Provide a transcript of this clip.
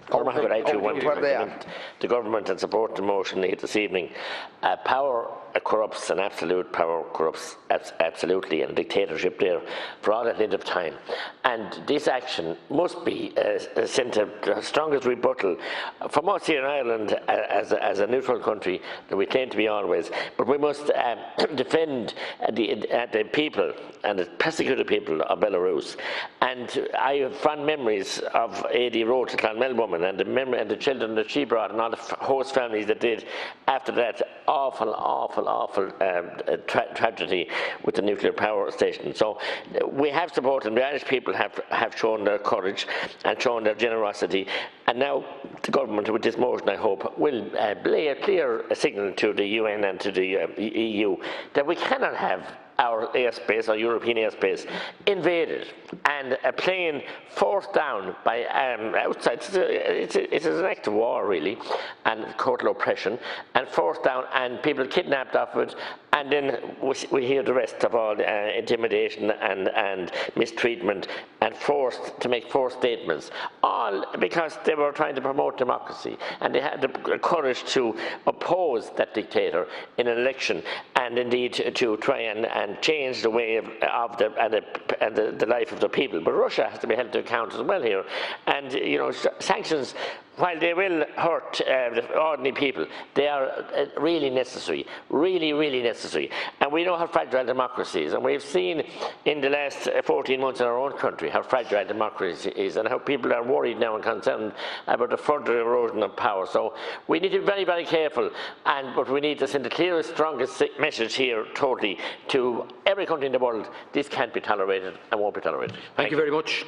the government and support the motion this evening. Power corrupts, and absolute power corrupts absolutely, and dictatorship there for all that length of time. And this action must be sent to the strongest rebuttal from us here in Ireland as a neutral country that we claim to be always. But we must defend the people and the persecuted people of Belarus. And I have fond memories of A.D. Road to Clonmel woman and the children that she brought and all the host families that did after that awful tragedy with the nuclear power station. So we have supported, and the Irish people have shown their courage and shown their generosity, and now the government with this motion, I hope, will lay a clear signal to the UN and to the EU that we cannot have our airspace, our European airspace, invaded and a plane forced down by outside. It's an act of war, really, and total oppression, and forced down, and people kidnapped off it, and then we hear the rest of all the intimidation and mistreatment, and forced to make false statements, all because they were trying to promote democracy, and they had the courage to oppose that dictator in an election, and indeed to try and change the way of the life of the people. But Russia has to be held to account as well here, and sanctions, while they will hurt the ordinary people, they are really necessary, really necessary. And we know how fragile democracy is, and we've seen in the last 14 months in our own country how fragile democracy is, and how people are worried now and concerned about the further erosion of power. So we need to be very careful, but we need to send the clearest, strongest message here totally to every country in the world. This can't be tolerated and won't be tolerated. Thank you very much.